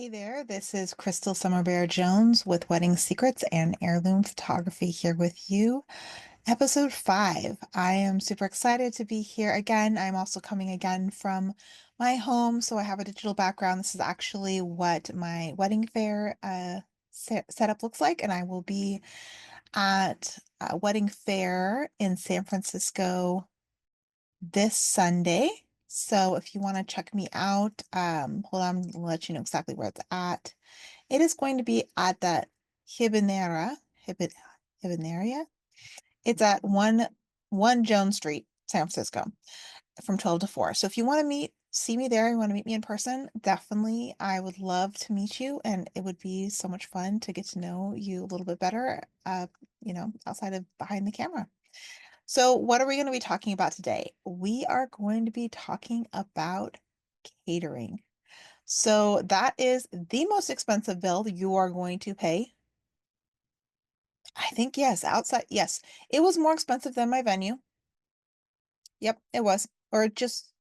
Hey there, this is Crystal Summerbear Jones with Wedding Secrets and Heirloom Photography here with you. Episode 5. I am super excited to be here again. I'm also coming again from my home, so I have a digital background. This is actually what my wedding fair setup looks like, and I will be at a wedding fair in San Francisco this Sunday. So if you want to check me out, hold on, I'll let you know exactly where it's at. It is going to be at that Hibinera, Hibin, Hibinaria. It's at one Jones Street, San Francisco, from 12 to 4. So if you want to see me there, you want to meet me in person, definitely, I would love to meet you, and it would be so much fun to get to know you a little bit better, outside of behind the camera. So, what are we going to be talking about today? We are going to be talking about catering. So, that is the most expensive bill you are going to pay. I think, yes, outside. Yes, it was more expensive than my venue. Yep, it was. Or just,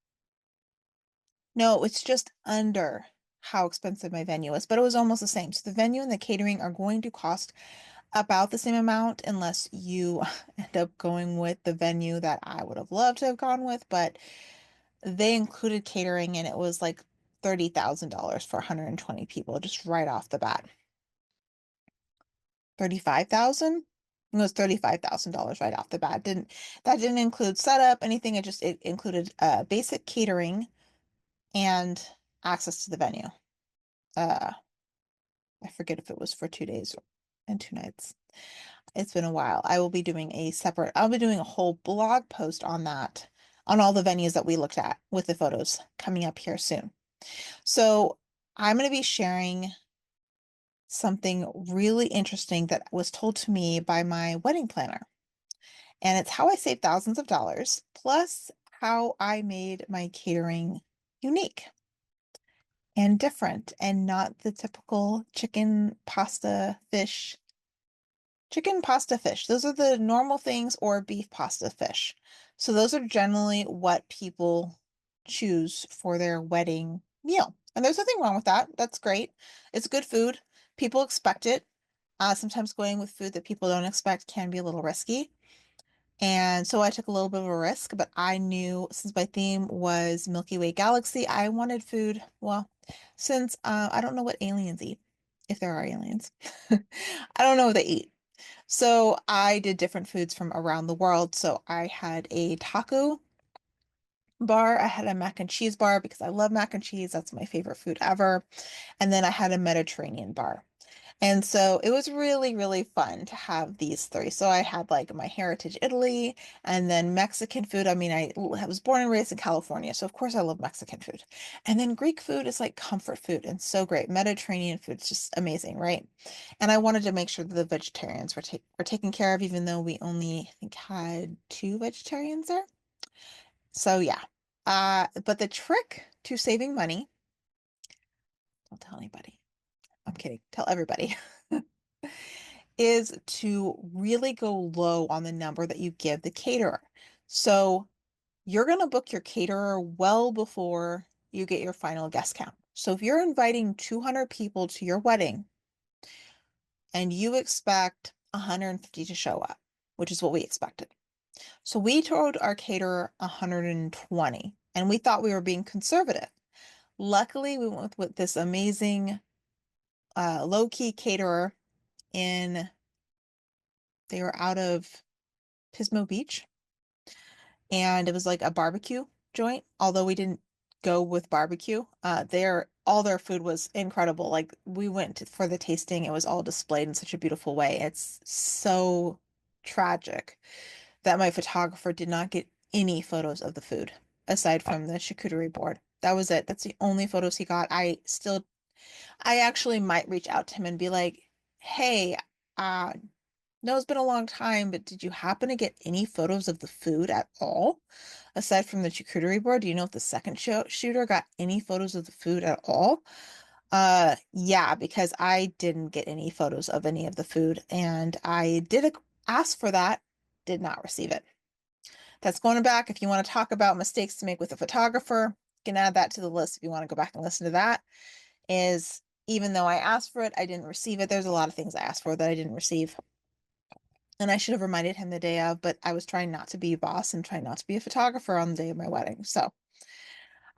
no, it's just under how expensive my venue is, but it was almost the same. So, the venue and the catering are going to cost about the same amount unless you end up going with the venue that I would have loved to have gone with, but they included catering and it was like $30,000 for 120 people just right off the bat. 35,000? It was $35,000 right off the bat. That didn't include setup, anything. It included basic catering and access to the venue. Uh I forget if it was for 2 days and 2 nights. It's been a while. I'll be doing a whole blog post on that, on all the venues that we looked at with the photos coming up here soon. So I'm going to be sharing something really interesting that was told to me by my wedding planner. And it's how I saved thousands of dollars, plus how I made my catering unique and different and not the typical chicken, pasta, fish. Those are the normal things, or beef, pasta, fish. So those are generally what people choose for their wedding meal. And there's nothing wrong with that. That's great. It's good food. People expect it. Sometimes going with food that people don't expect can be a little risky. And so I took a little bit of a risk, but I knew since my theme was Milky Way Galaxy, I wanted food. Well, since I don't know what aliens eat, if there are aliens. I don't know what they eat. So I did different foods from around the world. So I had a taco bar, I had a mac and cheese bar because I love mac and cheese. That's my favorite food ever. And then I had a Mediterranean bar. And so it was really, really fun to have these three. So I had like my heritage Italy and then Mexican food. I mean, I was born and raised in California, so of course I love Mexican food. And then Greek food is like comfort food and so great. Mediterranean food is just amazing, right? And I wanted to make sure that the vegetarians were taken care of, even though we only, I think, had two vegetarians there. So yeah. But the trick to saving money, don't tell anybody. I'm kidding. Tell everybody. Is to really go low on the number that you give the caterer. So you're going to book your caterer well before you get your final guest count. So if you're inviting 200 people to your wedding and you expect 150 to show up, which is what we expected. So we told our caterer 120 and we thought we were being conservative. Luckily, we went with this amazing low-key caterer in, they were out of Pismo Beach, and it was like a barbecue joint. Although we didn't go with barbecue, all their food was incredible. Like we went for the tasting, it was all displayed in such a beautiful way. It's so tragic that my photographer did not get any photos of the food aside from the charcuterie board. That was it. That's the only photos he got. I actually might reach out to him and be like, hey, uh, no, it's been a long time, but did you happen to get any photos of the food at all? Aside from the charcuterie board, do you know if the second shooter got any photos of the food at all? Yeah, because I didn't get any photos of any of the food, and I did ask for that, did not receive it. That's going back. If you want to talk about mistakes to make with a photographer, you can add that to the list if you want to go back and listen to that. Is even though I asked for it, I didn't receive it. There's a lot of things I asked for that I didn't receive. And I should have reminded him the day of, but I was trying not to be a boss and trying not to be a photographer on the day of my wedding. So,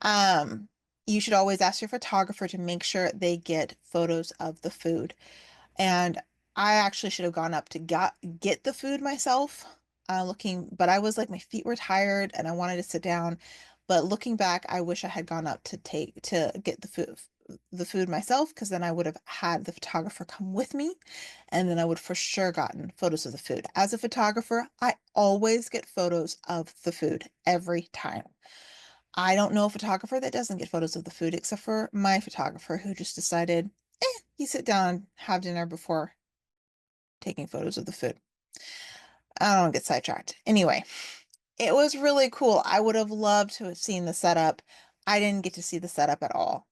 um, you should always ask your photographer to make sure they get photos of the food. And I actually should have gone up to get the food myself, but I was like, my feet were tired and I wanted to sit down. But looking back, I wish I had gone up to get the food myself, because then I would have had the photographer come with me, and then I would for sure gotten photos of the food. As a photographer, I always get photos of the food every time. I don't know a photographer that doesn't get photos of the food, except for my photographer, who just decided, you sit down, have dinner before taking photos of the food. I don't get sidetracked. Anyway, it was really cool. I would have loved to have seen the setup. I didn't get to see the setup at all.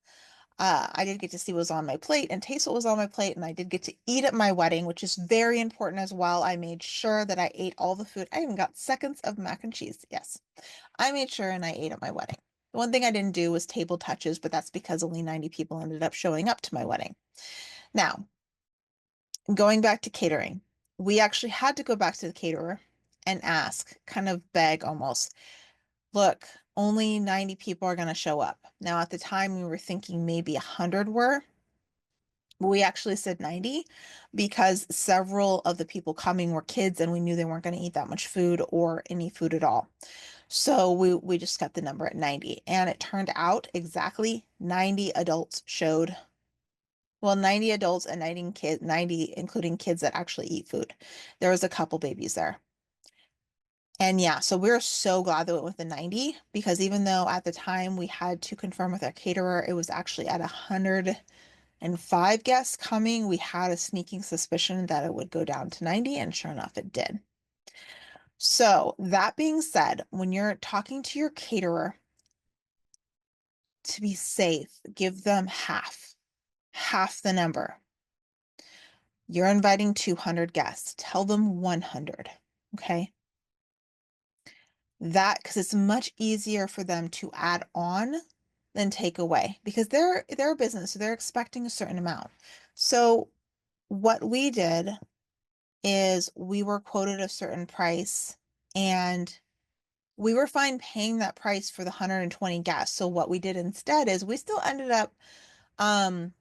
I did get to see what was on my plate and taste what was on my plate, and I did get to eat at my wedding, which is very important as well. I made sure that I ate all the food. I even got seconds of mac and cheese. Yes, I made sure and I ate at my wedding. The one thing I didn't do was table touches, but that's because only 90 people ended up showing up to my wedding. Now, going back to catering, we actually had to go back to the caterer and ask, kind of beg almost, look, only 90 people are going to show up. Now, at the time, we were thinking maybe 100 were. We actually said 90 because several of the people coming were kids and we knew they weren't going to eat that much food or any food at all. So we just got the number at 90. And it turned out exactly 90 adults showed. Well, 90 adults and 90 kids, 90 including kids that actually eat food. There was a couple babies there. And yeah, so we're so glad that we went with the 90, because even though at the time we had to confirm with our caterer, it was actually at 105 guests coming, we had a sneaking suspicion that it would go down to 90, and sure enough, it did. So that being said, when you're talking to your caterer, to be safe, give them half the number. You're inviting 200 guests. Tell them 100. Okay. Because it's much easier for them to add on than take away, because they're a business, so they're expecting a certain amount. So what we did is we were quoted a certain price, and we were fine paying that price for the 120 guests. So what we did instead is we still ended up, it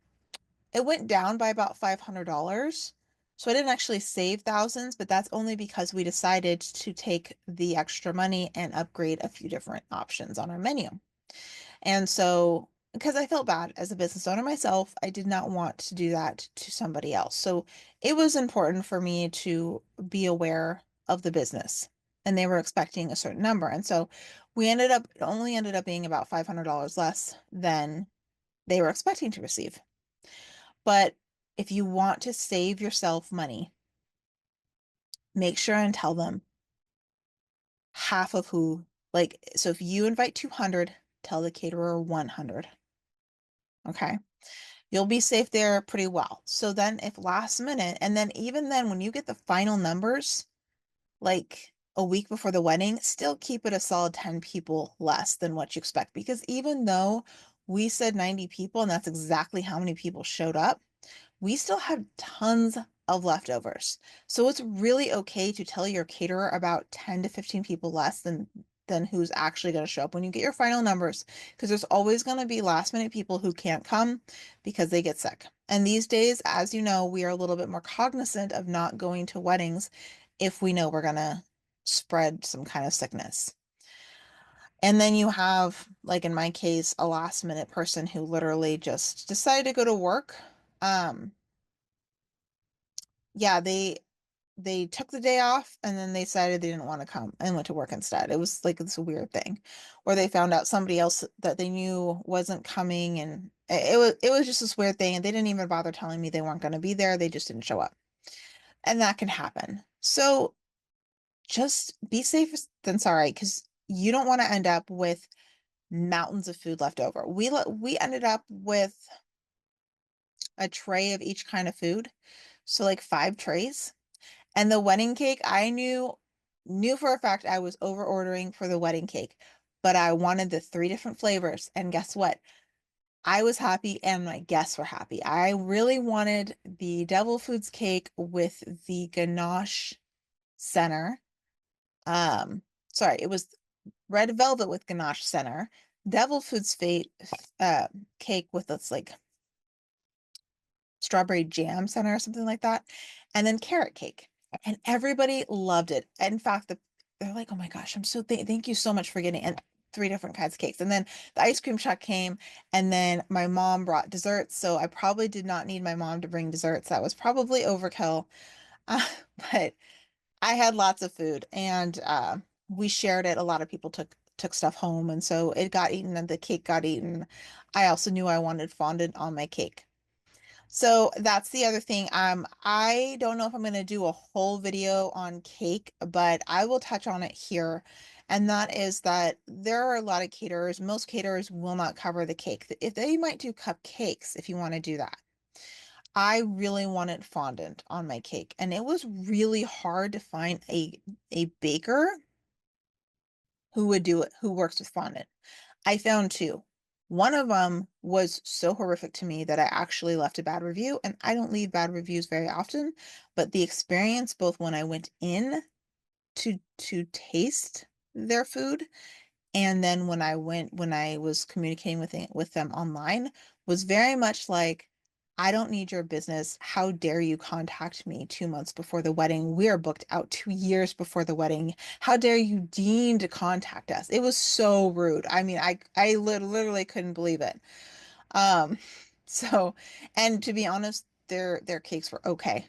went down by about $500. So I didn't actually save thousands, but that's only because we decided to take the extra money and upgrade a few different options on our menu. And so, because I felt bad as a business owner myself, I did not want to do that to somebody else. So it was important for me to be aware of the business, and they were expecting a certain number. And so it only ended up being about $500 less than they were expecting to receive. But if you want to save yourself money, make sure and tell them half of who, like, so if you invite 200, tell the caterer 100. Okay. You'll be safe there pretty well. So then if last minute, and then even then when you get the final numbers, like a week before the wedding, still keep it a solid 10 people less than what you expect. Because even though we said 90 people, and that's exactly how many people showed up, we still have tons of leftovers. So it's really okay to tell your caterer about 10 to 15 people less than who's actually going to show up when you get your final numbers, because there's always going to be last minute people who can't come because they get sick. And these days, as you know, we are a little bit more cognizant of not going to weddings if we know we're going to spread some kind of sickness. And then you have, like in my case, a last minute person who literally just decided to go to work. Um, yeah, they took the day off and then they decided they didn't want to come and went to work instead. It was like this weird thing. Or they found out somebody else that they knew wasn't coming, and it was just this weird thing, and they didn't even bother telling me they weren't going to be there. They just didn't show up. And that can happen. So just be safe than sorry, because you don't want to end up with mountains of food left over. We ended up with a tray of each kind of food. So like 5 trays. And the wedding cake, I knew for a fact I was over ordering for the wedding cake, but I wanted the 3 different flavors. And guess what? I was happy and my guests were happy. I really wanted the devil foods cake with the ganache center. Um, sorry, it was red velvet with ganache center, devil foods fate cake with this like strawberry jam center or something like that, and then carrot cake. And everybody loved it. In fact, they're like, "Oh my gosh, I'm so thank you so much for getting and three different kinds of cakes." And then the ice cream truck came, and then my mom brought desserts. So I probably did not need my mom to bring desserts. That was probably overkill. Uh, but I had lots of food, and we shared it. A lot of people took stuff home, and so it got eaten, and the cake got eaten. I also knew I wanted fondant on my cake. So that's the other thing. I don't know if I'm going to do a whole video on cake, but I will touch on it here. And that is that there are a lot of caterers. Most caterers will not cover the cake. If they might do cupcakes if you want to do that. I really wanted fondant on my cake, and it was really hard to find a baker who would do it, who works with fondant. I found two. One of them was so horrific to me that I actually left a bad review, and I don't leave bad reviews very often, but the experience, both when I went in to taste their food and then when I was communicating with them online, was very much like, I don't need your business. How dare you contact me 2 months before the wedding? We are booked out 2 years before the wedding. How dare you deign to contact us? It was so rude. I mean, I literally couldn't believe it. Um, so, and to be honest, their cakes were okay.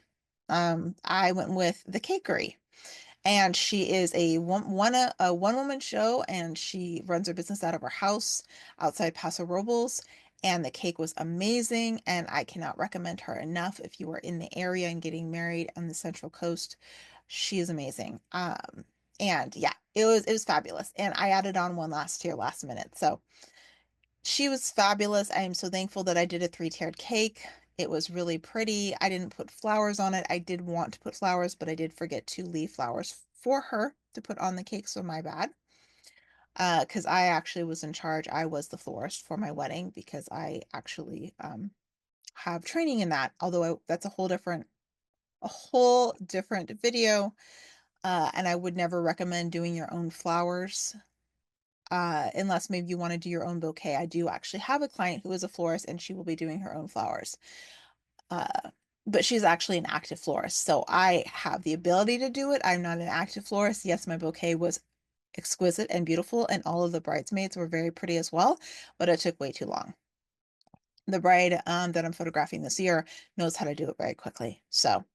I went with the cakery, and she is a one woman show, and she runs her business out of her house outside Paso Robles. And the cake was amazing, and I cannot recommend her enough if you are in the area and getting married on the Central Coast. She is amazing. And yeah, it was fabulous. And I added on one last year, last minute. So she was fabulous. I am so thankful that I did a three-tiered cake. It was really pretty. I didn't put flowers on it. I did want to put flowers, but I did forget to leave flowers for her to put on the cake, so my bad. Because I actually was in charge. I was the florist for my wedding because I actually have training in that. Although that's a whole different video. And I would never recommend doing your own flowers unless maybe you want to do your own bouquet. I do actually have a client who is a florist and she will be doing her own flowers. Uh, but she's actually an active florist. So I have the ability to do it. I'm not an active florist. Yes, my bouquet was exquisite and beautiful, and all of the bridesmaids were very pretty as well, but it took way too long. The bride that I'm photographing this year knows how to do it very quickly. So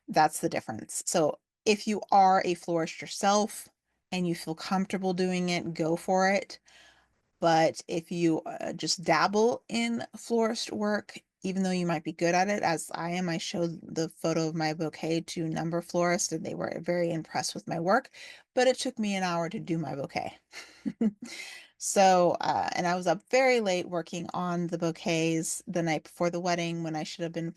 that's the difference. So if you are a florist yourself and you feel comfortable doing it, go for it. But if you just dabble in florist work, even though you might be good at it, as I am, I showed the photo of my bouquet to a number of florists and they were very impressed with my work, but it took me an hour to do my bouquet. So, and I was up very late working on the bouquets the night before the wedding when I should have been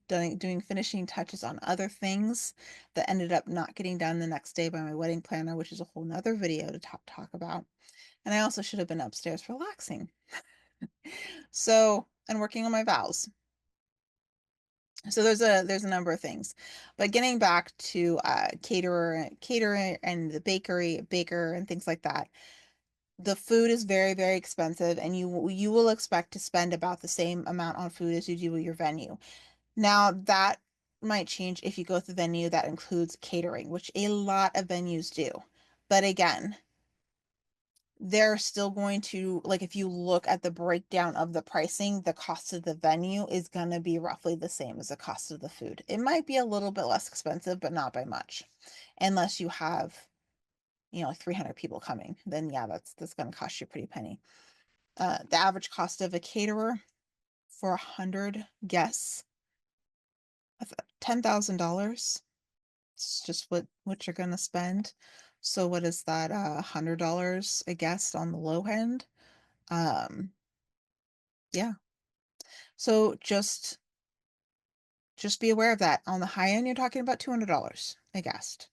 doing finishing touches on other things that ended up not getting done the next day by my wedding planner, which is a whole nother video to talk about. And I also should have been upstairs relaxing. So, and working on my vows. So there's a number of things. But getting back to caterer and the baker and things like that. The food is very, very expensive, and you will expect to spend about the same amount on food as you do with your venue. Now, that might change if you go to the venue that includes catering, which a lot of venues do. But again, they're still going to, like, if you look at the breakdown of the pricing, the cost of the venue is going to be roughly the same as the cost of the food. It might be a little bit less expensive, but not by much. Unless you have, like 300 people coming, then yeah, that's going to cost you a pretty penny. The average cost of a caterer for 100 guests, $10,000. It's just what you're going to spend. So what is that? $100 a guest on the low end. Um, yeah. So just be aware of that. On the high end, you're talking about $200 a guest.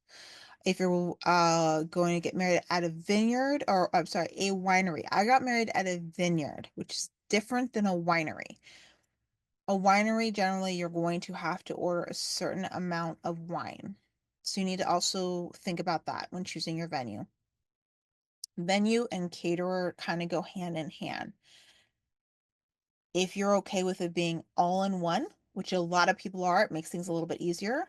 If you're going to get married at a vineyard, or I'm sorry, a winery. I got married at a vineyard, which is different than a winery. A winery, generally, you're going to have to order a certain amount of wine. So you need to also think about that when choosing your venue. Venue and caterer kind of go hand in hand. If you're okay with it being all in one, which a lot of people are, it makes things a little bit easier.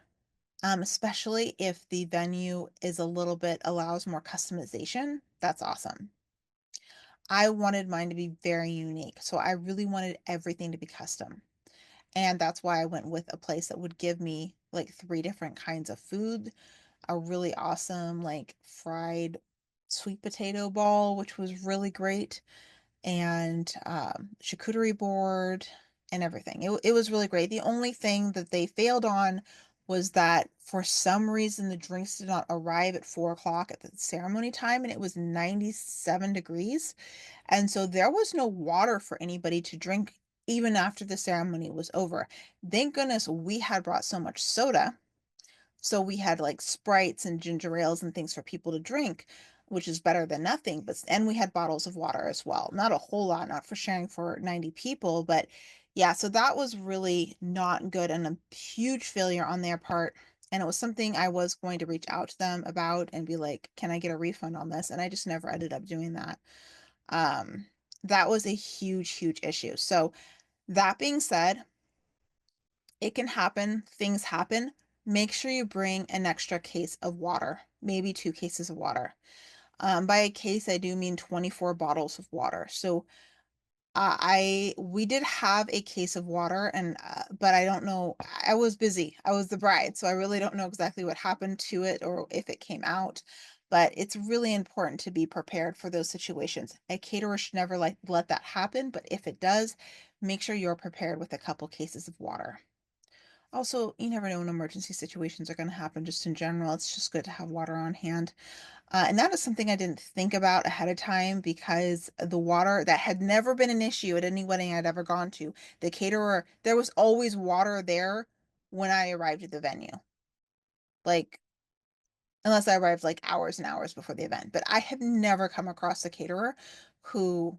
Especially if the venue is a little bit allows more customization. That's awesome. I wanted mine to be very unique, so I really wanted everything to be custom. And that's why I went with a place that would give me like three different kinds of food, a really awesome like fried sweet potato ball, which was really great, and charcuterie board and everything. It was really great. The only thing that they failed on was that for some reason the drinks did not arrive at 4 o'clock at the ceremony time, and it was 97 degrees. And so there was no water for anybody to drink even after the ceremony was over. Thank goodness we had brought so much soda, so we had like Sprites and ginger ales and things for people to drink, which is better than nothing. But and we had bottles of water as well. Not a whole lot, not for sharing for 90 people, but yeah, so that was really not good and a huge failure on their part. And it was something I was going to reach out to them about and be like, can I get a refund on this? And I just never ended up doing that. Um, that was a huge, huge issue. So that being said, it can happen, things happen. Make sure you bring an extra case of water, maybe 2 cases of water. By a case, I do mean 24 bottles of water. So we did have a case of water, and but I don't know. I was busy. I was the bride, so I really don't know exactly what happened to it or if it came out. But it's really important to be prepared for those situations. A caterer should never like let that happen, but if it does, make sure you're prepared with a couple cases of water. Also, you never know when emergency situations are going to happen, just in general. It's just good to have water on hand. And that is something I didn't think about ahead of time because the water that had never been an issue at any wedding I'd ever gone to. The caterer, there was always water there when I arrived at the venue. Like, unless I arrived like hours and hours before the event. But I have never come across a caterer who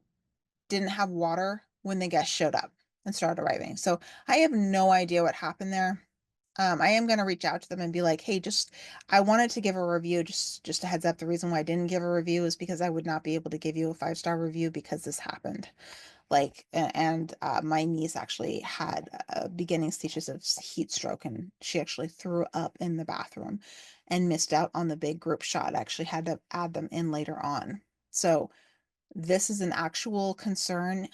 didn't have water when the guests showed up and started arriving. So I have no idea what happened there. I am going to reach out to them and be like, hey, just I wanted to give a review, just a heads up. The reason why I didn't give a review is because I would not be able to give you a 5-star review because this happened. Like, and my niece actually had beginning stages of heat stroke, and she actually threw up in the bathroom and missed out on the big group shot. I actually had to add them in later on. So this is an actual concern.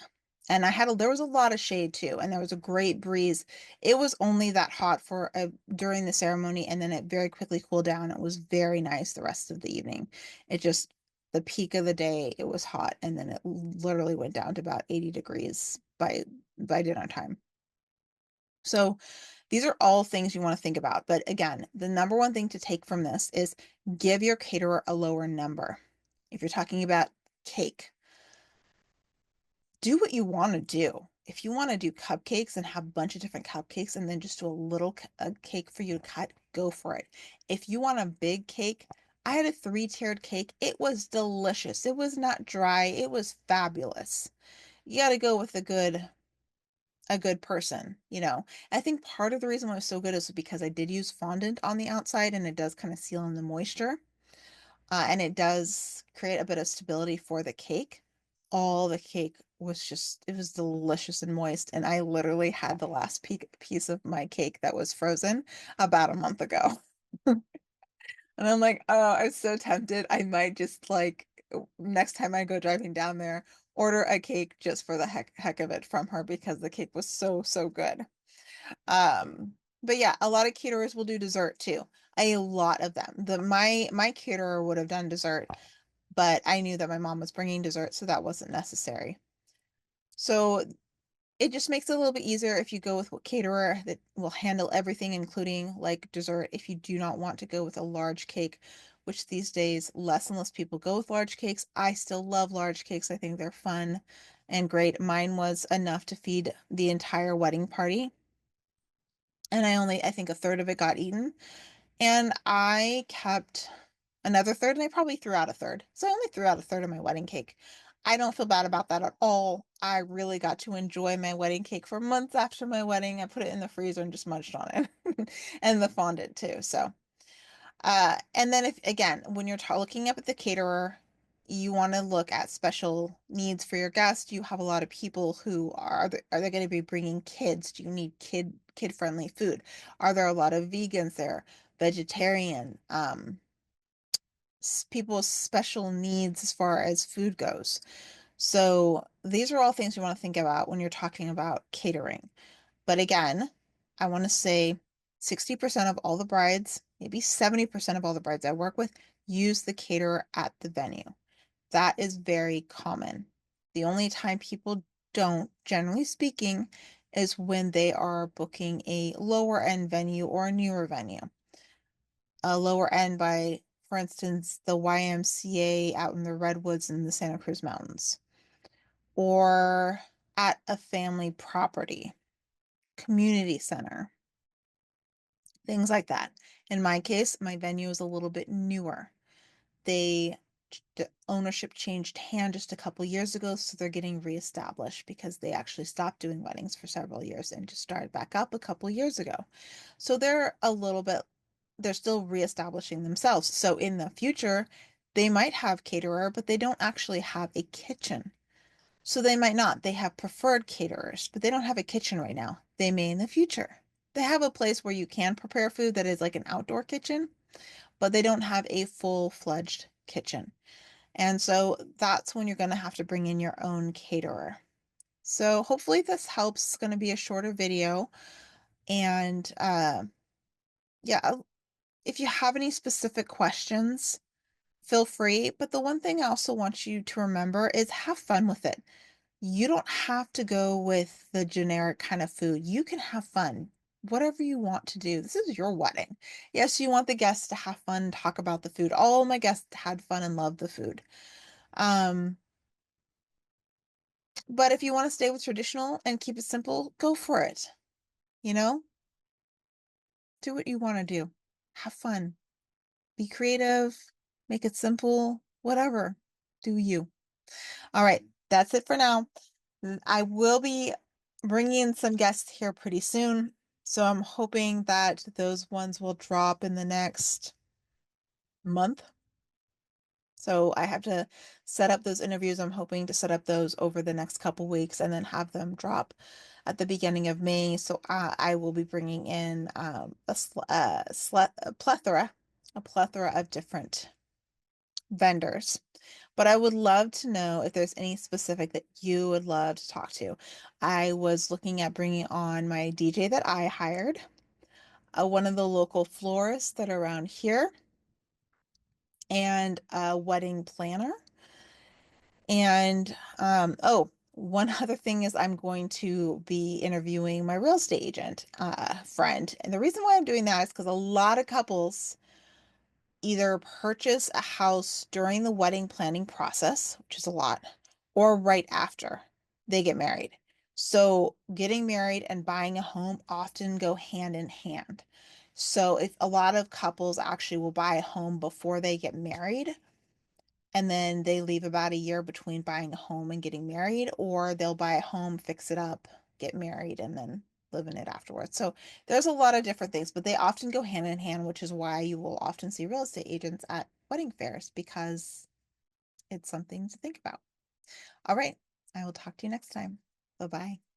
And there was a lot of shade too, and there was a great breeze. It was only that hot for during the ceremony, and then it very quickly cooled down. It was very nice the rest of the evening. It just, the peak of the day, it was hot, and then it literally went down to about 80 degrees by dinner time. So these are all things you want to think about. But again, the number one thing to take from this is give your caterer a lower number. If you're talking about cake, do what you want to do. If you want to do cupcakes and have a bunch of different cupcakes and then just do a little cake for you to cut, go for it. If you want a big cake, I had a 3-tiered cake. It was delicious. It was not dry. It was fabulous. You got to go with a good person, you know. I think part of the reason why it was so good is because I did use fondant on the outside and it does kind of seal in the moisture. And it does create a bit of stability for the cake. All the cake was just, it was delicious and moist. And I literally had the last piece of my cake that was frozen about a month ago. And I'm like, oh, I'm so tempted. I might just like next time I go driving down there, order a cake just for the heck of it from her because the cake was so, so good. But yeah, a lot of caterers will do dessert too. A lot of them. My caterer would have done dessert, but I knew that my mom was bringing dessert, so that wasn't necessary. So it just makes it a little bit easier if you go with a caterer that will handle everything, including like dessert. If you do not want to go with a large cake, which these days less and less people go with large cakes. I still love large cakes. I think they're fun and great. Mine was enough to feed the entire wedding party. And I think a third of it got eaten. And I kept another third, and I probably threw out a third. So I only threw out a third of my wedding cake. I don't feel bad about that at all. I really got to enjoy my wedding cake for months after my wedding. I put it in the freezer and just munched on it. And the fondant too. So, and then if again, when you're looking up at the caterer, you want to look at special needs for your guests. You have a lot of people who are they going to be bringing kids? Do you need kid friendly food? Are there a lot of vegans there? Vegetarian? People with special needs as far as food goes. So these are all things you want to think about when you're talking about catering. But again, I want to say 60% of all the brides, maybe 70% of all the brides I work with use the caterer at the venue. That is very common. The only time people don't, generally speaking, is when they are booking a lower end venue or a newer venue. A lower end by, for instance, the YMCA out in the Redwoods in the Santa Cruz Mountains, or at a family property, community center, things like that. In my case, my venue is a little bit newer. They the ownership changed hand just a couple years ago, so they're getting reestablished because they actually stopped doing weddings for several years and just started back up a couple years ago. So they're still reestablishing themselves. So in the future, they might have caterer, but they don't actually have a kitchen. So they might not. They have preferred caterers, but they don't have a kitchen right now. They may in the future. They have a place where you can prepare food that is like an outdoor kitchen, but they don't have a full-fledged kitchen. And so that's when you're going to have to bring in your own caterer. So hopefully this helps. It's going to be a shorter video. And yeah, if you have any specific questions, feel free. But the one thing I also want you to remember is have fun with it. You don't have to go with the generic kind of food. You can have fun, whatever you want to do. This is your wedding. Yes, you want the guests to have fun, talk about the food. All my guests had fun and loved the food. Um, but if you want to stay with traditional and keep it simple, go for it. You know, do what you want to do. Have fun. Be creative. Make it simple. Whatever. Do you. All right. That's it for now. I will be bringing in some guests here pretty soon. So I'm hoping that those ones will drop in the next month. So I have to set up those interviews. I'm hoping to set up those over the next couple weeks and then have them drop at the beginning of May. So I will be bringing in a plethora of different vendors. But I would love to know if there's any specific that you would love to talk to. I was looking at bringing on my DJ that I hired, one of the local florists that are around here, and a wedding planner. And oh, one other thing is I'm going to be interviewing my real estate agent friend. And the reason why I'm doing that is because a lot of couples either purchase a house during the wedding planning process, which is a lot, or right after they get married. So getting married and buying a home often go hand in hand. So if a lot of couples actually will buy a home before they get married, and then they leave about a year between buying a home and getting married, or they'll buy a home, fix it up, get married, and then live in it afterwards. So there's a lot of different things, but they often go hand in hand, which is why you will often see real estate agents at wedding fairs because it's something to think about. All right, I will talk to you next time. Bye bye.